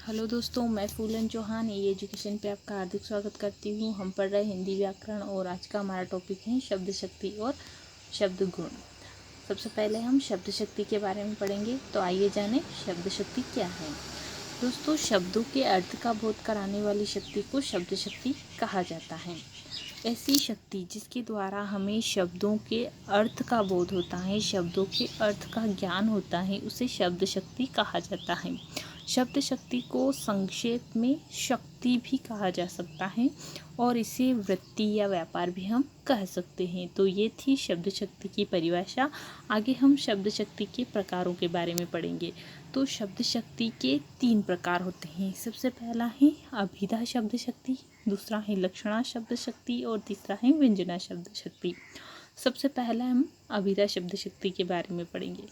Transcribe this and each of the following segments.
Hello दोस्तों, मैं फूलन चौहान ई education पे आपका हार्दिक स्वागत करती हूँ। हम पढ़ रहे हिंदी व्याकरण और आज का हमारा टॉपिक है शब्द शक्ति और शब्द गुण। सबसे पहले हम शब्द शक्ति के बारे में पढ़ेंगे, तो आइए जानें शब्द शक्ति क्या है। दोस्तों, शब्दों के अर्थ का बोध कराने वाली शक्ति को शब्द शक्ति कहा जाता है। ऐसी शक्ति जिसके द्वारा हमें शब्दों के अर्थ का बोध होता है, शब्दों के अर्थ का ज्ञान होता है, उसे शब्द शक्ति कहा जाता है। शब्द शक्ति को संक्षेप में शक्ति भी कहा जा सकता है और इसे वृत्ति या व्यापार भी हम कह सकते हैं। तो ये थी शब्द शक्ति की परिभाषा। आगे हम शब्द शक्ति के प्रकारों के बारे में पढ़ेंगे। तो शब्द शक्ति के 3 प्रकार होते हैं। सबसे पहला है अभिधा शब्द शक्ति, दूसरा है लक्षणा शब्द शक्ति और तीसरा है व्यंजना शब्द शक्ति। सबसे पहला हम अभिधा शब्द शक्ति के बारे में पढ़ेंगे।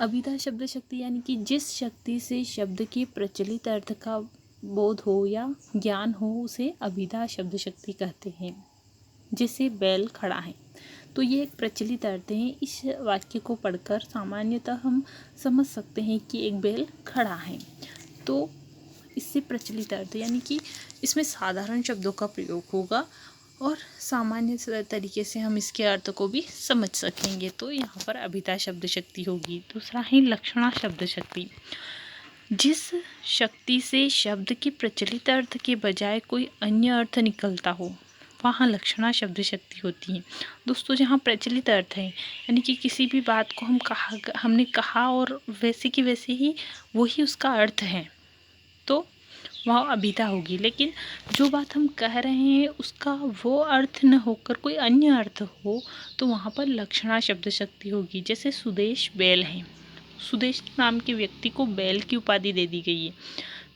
अभिधा शब्द शक्ति यानी कि जिस शक्ति से शब्द के प्रचलित अर्थ का बोध हो या ज्ञान हो, उसे अभिधा शब्द शक्ति कहते हैं। जैसे बैल खड़ा है, तो ये एक प्रचलित अर्थ है। इस वाक्य को पढ़कर सामान्यतः हम समझ सकते हैं कि एक बैल खड़ा है। तो इससे प्रचलित अर्थ यानी कि इसमें साधारण शब्दों का प्रयोग होगा और सामान्य तरीके से हम इसके अर्थ को भी समझ सकेंगे। तो यहाँ पर अभिधा शब्द शक्ति होगी। दूसरा है लक्षणा शब्द शक्ति। जिस शक्ति से शब्द के प्रचलित अर्थ के बजाय कोई अन्य अर्थ निकलता हो, वहाँ लक्षणा शब्द शक्ति होती है। दोस्तों, जहाँ प्रचलित अर्थ है यानी कि किसी भी बात को हमने कहा और वैसे की वैसे ही वही उसका अर्थ है, तो वह अभिधा होगी। लेकिन जो बात हम कह रहे हैं उसका वो अर्थ न होकर कोई अन्य अर्थ हो, तो वहाँ पर लक्षणा शब्द शक्ति होगी। जैसे सुदेश बैल है, सुदेश नाम के व्यक्ति को बैल की उपाधि दे दी गई है।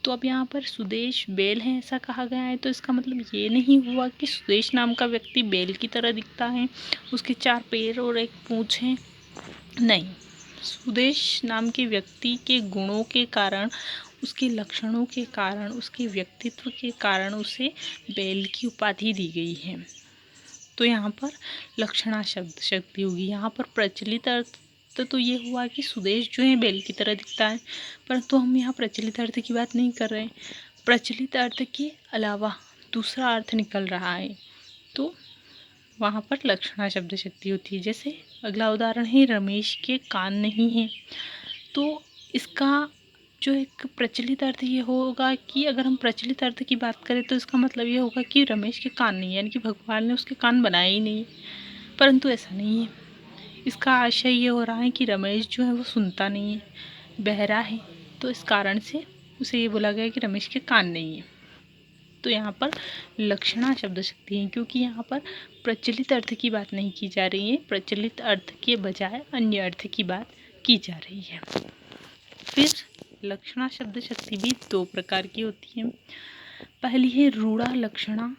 तो अब यहाँ पर सुदेश बैल है ऐसा कहा गया है, तो इसका मतलब ये नहीं हुआ कि सुदेश नाम का व्यक्ति बैल की तरह दिखता है, उसके 4 पैर और 1 पूँछ है। नहीं, सुदेश नाम के व्यक्ति के गुणों के कारण, उसके लक्षणों के कारण, उसके व्यक्तित्व के कारण उसे बैल की उपाधि दी गई है। तो यहाँ पर लक्षणा शब्द शक्ति होगी। यहाँ पर प्रचलित अर्थ तो ये हुआ कि सुदेश जो है बैल की तरह दिखता है, परंतु हम यहाँ प्रचलित अर्थ की बात नहीं कर रहे। प्रचलित अर्थ के अलावा दूसरा अर्थ निकल रहा है, तो वहाँ पर लक्षणा शब्द शक्ति होती है। जैसे अगला उदाहरण है रमेश के कान नहीं है। तो इसका जो एक प्रचलित अर्थ ये होगा कि अगर हम प्रचलित अर्थ की बात करें तो इसका मतलब ये होगा कि रमेश के कान नहीं है, यानी कि भगवान ने उसके कान बनाए ही नहीं। परंतु ऐसा नहीं है। इसका आशय ये हो रहा है कि रमेश जो है वो सुनता नहीं है, बहरा है, तो इस कारण से उसे ये बोला गया कि रमेश के कान नहीं है। तो यहाँ पर लक्षणा शब्द शक्ति है, क्योंकि यहाँ पर प्रचलित अर्थ की बात नहीं की जा रही है, प्रचलित अर्थ के बजाय अन्य अर्थ की बात की जा रही है। फिर लक्षणा शब्द शक्ति भी 2 प्रकार की होती है। पहली है रूढ़ा लक्षणा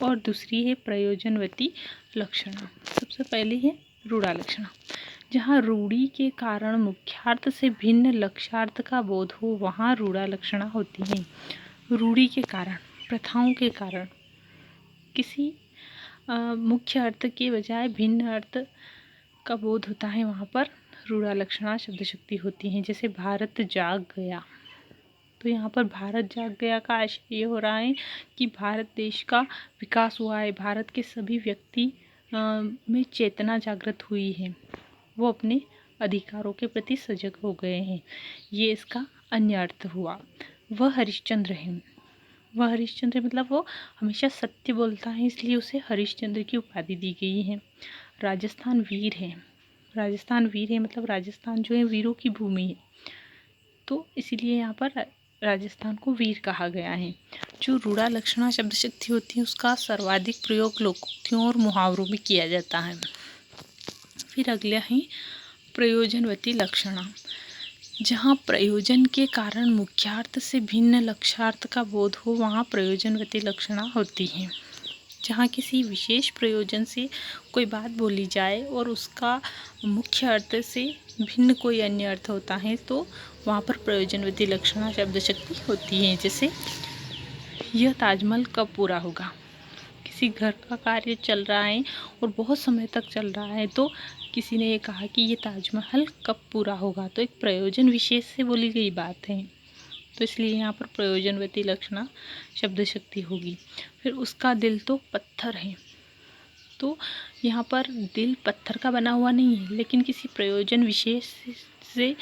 और दूसरी है प्रयोजनवती लक्षणा। सबसे पहली है रूढ़ा लक्षणा। जहाँ रूढ़ी के कारण मुख्यार्थ से भिन्न लक्ष्यार्थ का बोध हो, वहाँ रूढ़ा लक्षणा होती है। रूढ़ी के कारण, प्रथाओं के कारण किसी मुख्य अर्थ के बजाय भिन्न अर्थ का बोध होता है, वहाँ पर रूढ़ा लक्षणा शब्द शक्ति होती है। जैसे भारत जाग गया, तो यहाँ पर भारत जाग गया का आशय ये हो रहा है कि भारत देश का विकास हुआ है, भारत के सभी व्यक्ति में चेतना जागृत हुई है, वो अपने अधिकारों के प्रति सजग हो गए हैं। ये इसका अन्य अर्थ हुआ। वह हरिश्चंद्र है। वह हरिश्चंद्र मतलब वो हमेशा सत्य बोलता है, इसलिए उसे हरिश्चंद्र की उपाधि दी गई है। राजस्थान वीर है। राजस्थान वीर है मतलब राजस्थान जो है वीरों की भूमि है, तो इसीलिए यहाँ पर राजस्थान को वीर कहा गया है। जो रूढ़ा लक्षणा शब्द शक्ति होती है उसका सर्वाधिक प्रयोग लोकोक्तियों और मुहावरों में किया जाता है। फिर अगला है प्रयोजनवती लक्षणा। जहाँ प्रयोजन के कारण मुख्यार्थ से भिन्न लक्ष्यार्थ का बोध हो, वहाँ प्रयोजनवती लक्षणा होती है। जहाँ किसी विशेष प्रयोजन से कोई बात बोली जाए और उसका मुख्य अर्थ से भिन्न कोई अन्य अर्थ होता है, तो वहाँ पर प्रयोजनवती लक्षणा शब्द शक्ति होती है। जैसे यह ताजमहल कब पूरा होगा। किसी घर का कार्य चल रहा है और बहुत समय तक चल रहा है, तो किसी ने ये कहा कि ये ताजमहल कब पूरा होगा, तो एक प्रयोजन विशेष से बोली गई बात है। तो इसलिए यहाँ पर प्रयोजनवती लक्षणा शब्द शक्ति होगी। फिर उसका दिल तो पत्थर है, तो यहाँ पर दिल पत्थर का बना हुआ नहीं है, लेकिन किसी प्रयोजन विशेष से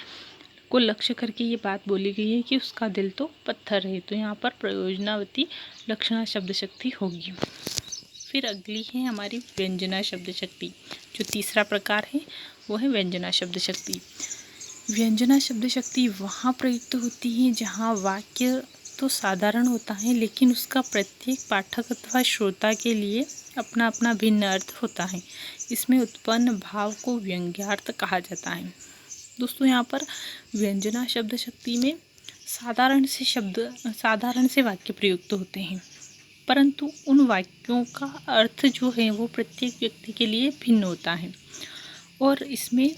को लक्ष्य करके ये बात बोली गई है कि उसका दिल तो पत्थर है। तो यहाँ पर प्रयोजनावती लक्षणा शब्द शक्ति होगी। फिर अगली है हमारी व्यंजना शब्द शक्ति। जो तीसरा प्रकार है वो है व्यंजना शब्द शक्ति। व्यंजना शब्द शक्ति वहाँ प्रयुक्त होती है जहाँ वाक्य तो साधारण होता है, लेकिन उसका प्रत्येक पाठक अथवा श्रोता के लिए अपना अपना भिन्न अर्थ होता है। इसमें उत्पन्न भाव को व्यंग्यार्थ कहा जाता है। दोस्तों, यहाँ पर व्यंजना शब्द शक्ति में साधारण से वाक्य प्रयुक्त होते हैं, परंतु उन वाक्यों का अर्थ जो है वो प्रत्येक व्यक्ति के लिए भिन्न होता है, और इसमें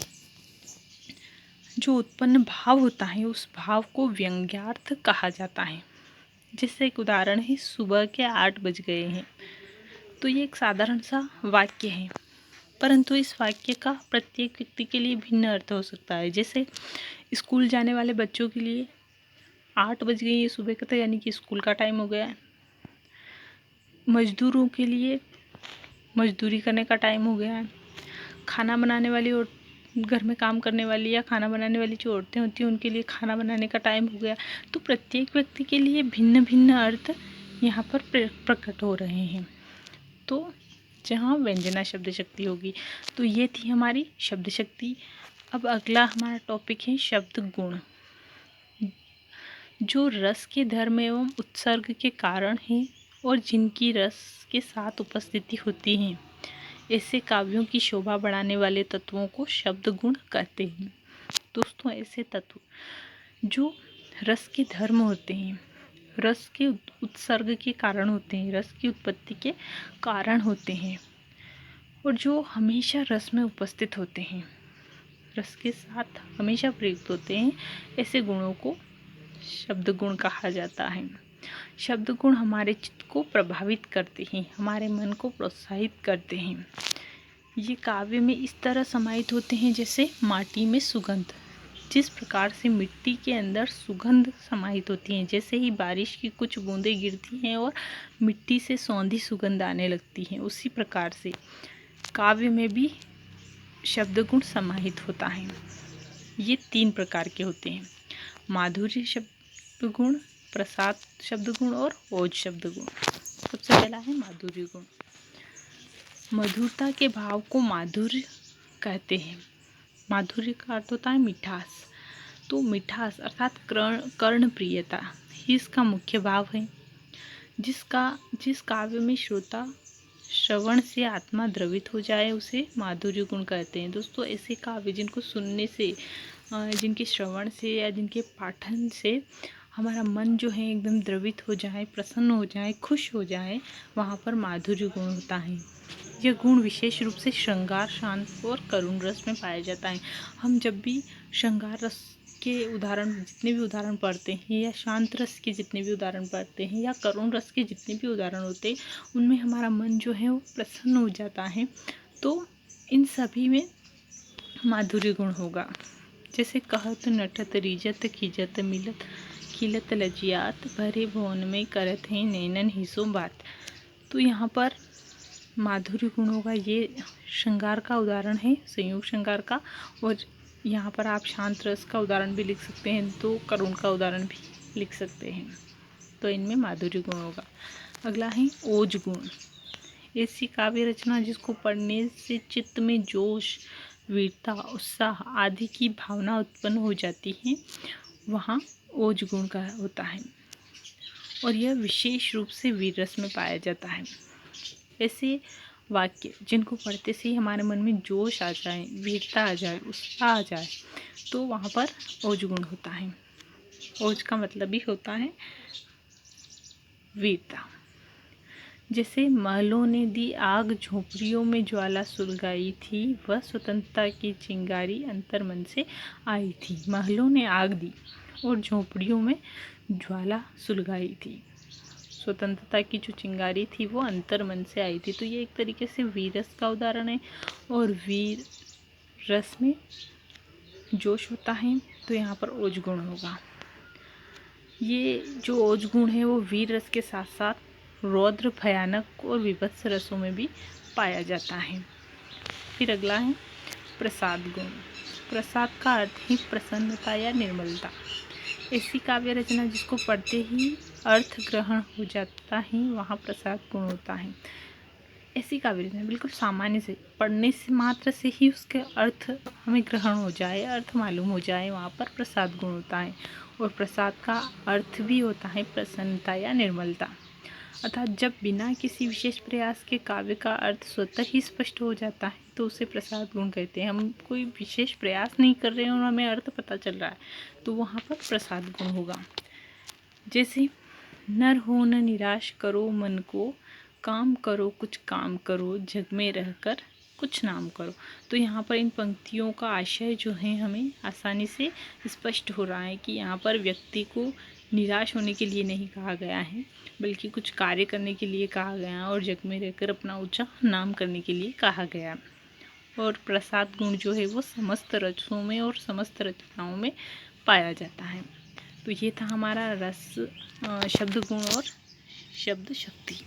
जो उत्पन्न भाव होता है उस भाव को व्यंग्यार्थ कहा जाता है। जैसे एक उदाहरण है, सुबह के 8 बज गए हैं। तो ये एक साधारण सा वाक्य है, परंतु इस वाक्य का प्रत्येक व्यक्ति के लिए भिन्न अर्थ हो सकता है। जैसे स्कूल जाने वाले बच्चों के लिए 8 बज गई है सुबह का, तो यानी कि स्कूल का टाइम हो गया है। मजदूरों के लिए मजदूरी करने का टाइम हो गया है। खाना बनाने वाली और घर में काम करने वाली या खाना बनाने वाली जो औरतें होती हैं उनके लिए खाना बनाने का टाइम हो गया। तो प्रत्येक व्यक्ति के लिए भिन्न भिन्न अर्थ यहाँ पर प्रकट हो रहे हैं, तो जहाँ व्यंजना शब्द शक्ति होगी। तो ये थी हमारी शब्द शक्ति। अब अगला हमारा टॉपिक है शब्द गुण, जो रस के धर्म एवं उत्सर्ग के कारण हैं और जिनकी रस के साथ उपस्थिति होती है। ऐसे काव्यों की शोभा बढ़ाने वाले तत्वों को शब्द गुण कहते हैं। दोस्तों, ऐसे तत्व जो रस के धर्म होते हैं, रस के उत्सर्ग के कारण होते हैं, रस की उत्पत्ति के कारण होते हैं, और जो हमेशा रस में उपस्थित होते हैं, रस के साथ हमेशा प्रयुक्त होते हैं, ऐसे गुणों को शब्द गुण कहा जाता है। शब्द गुण हमारे चित्त को प्रभावित करते हैं, हमारे मन को प्रोत्साहित करते हैं। ये काव्य में इस तरह समाहित होते हैं जैसे माटी में सुगंध। जिस प्रकार से मिट्टी के अंदर सुगंध समाहित होती है, जैसे ही बारिश की कुछ बूंदें गिरती हैं और मिट्टी से सौंधी सुगंध आने लगती है, उसी प्रकार से काव्य में भी शब्द गुण समाहित होता है। ये 3 प्रकार के होते हैं: माधुर्य शब्द गुण, प्रसाद शब्द गुण और ओज शब्द गुण। सबसे पहला है माधुर्य गुण। मधुरता के भाव को माधुर्य कहते हैं। माधुर्य का अर्थ होता है मिठास। तो मिठास अर्थात कर्ण प्रियता ही इसका मुख्य भाव है। जिस काव्य में श्रोता श्रवण से आत्मा द्रवित हो जाए उसे माधुर्य गुण कहते हैं। दोस्तों, ऐसे काव्य जिनको सुनने से, जिनके श्रवण से या जिनके पाठन से हमारा मन जो है एकदम द्रवित हो जाए, प्रसन्न हो जाए, खुश हो जाए, वहाँ पर माधुर्य गुण होता है। यह गुण विशेष रूप से श्रृंगार, शांत और करुण रस में पाया जाता है। हम जब भी श्रृंगार रस के उदाहरण, जितने भी उदाहरण पढ़ते हैं, या शांत रस के जितने भी उदाहरण पढ़ते हैं, या करुण रस के जितने भी उदाहरण होते हैं, उनमें हमारा मन जो है वो प्रसन्न हो जाता है। तो इन सभी में माधुर्य गुण होगा। जैसे कहत नटत रिजत खिजत मिलत खिलत लजियात भरे भवन में करत हैं नैनन हिसो बात। तो यहाँ पर माधुर्य गुण होगा। ये श्रृंगार का उदाहरण है, संयोग श्रृंगार का, और यहाँ पर आप शांत रस का उदाहरण भी लिख सकते हैं, तो करुण का उदाहरण भी लिख सकते हैं। तो इनमें माधुर्य गुण होगा। अगला है ओज गुण। ऐसी काव्य रचना जिसको पढ़ने से चित्त में जोश, वीरता, उत्साह आदि की भावना उत्पन्न हो जाती है, वहाँ ओज गुण का होता है, और यह विशेष रूप से वीर रस में पाया जाता है। ऐसे वाक्य जिनको पढ़ते से ही हमारे मन में जोश आ जाए, वीरता आ जाए, उत्साह आ जाए, तो वहाँ पर ओज गुण होता है। ओज का मतलब ही होता है वीरता। जैसे महलों ने दी आग, झोपड़ियों में ज्वाला सुलगाई थी, वह स्वतंत्रता की चिंगारी अंतर मन से आई थी। महलों ने आग दी और झोपड़ियों में ज्वाला सुलगाई थी, स्वतंत्रता की जो चिंगारी थी वो अंतर मन से आई थी। तो ये एक तरीके से वीर रस का उदाहरण है, और वीर रस में जोश होता है, तो यहाँ पर ओज गुण होगा। ये जो ओज गुण है वो वीर रस के साथ साथ रौद्र, भयानक और विभत्स रसों में भी पाया जाता है। फिर अगला है प्रसाद गुण। प्रसाद का अर्थ ही प्रसन्नता या निर्मलता। ऐसी काव्य रचना जिसको पढ़ते ही अर्थ ग्रहण हो जाता है, वहाँ प्रसाद गुण होता है। ऐसी काव्य रचना बिल्कुल सामान्य से पढ़ने से मात्र से ही उसके अर्थ हमें ग्रहण हो जाए, अर्थ मालूम हो जाए, वहाँ पर प्रसाद गुण होता है। और प्रसाद का अर्थ भी होता है प्रसन्नता या निर्मलता। अर्थात जब बिना किसी विशेष प्रयास के काव्य का अर्थ स्वतः ही स्पष्ट हो जाता है तो उसे प्रसाद गुण कहते हैं। हम कोई विशेष प्रयास नहीं कर रहे हैं और हमें अर्थ पता चल रहा है तो वहाँ पर प्रसाद गुण होगा। जैसे नर हो न निराश करो मन को, काम करो कुछ काम करो, जग में रहकर कुछ नाम करो। तो यहाँ पर इन पंक्तियों का आशय जो है हमें आसानी से स्पष्ट हो रहा है कि यहाँ पर व्यक्ति को निराश होने के लिए नहीं कहा गया है, बल्कि कुछ कार्य करने के लिए कहा गया और जग में रहकर अपना ऊंचा नाम करने के लिए कहा गया। और प्रसाद गुण जो है वो समस्त रसों में और समस्त रचनाओं में पाया जाता है। तो ये था हमारा रस, शब्द गुण और शब्द शक्ति।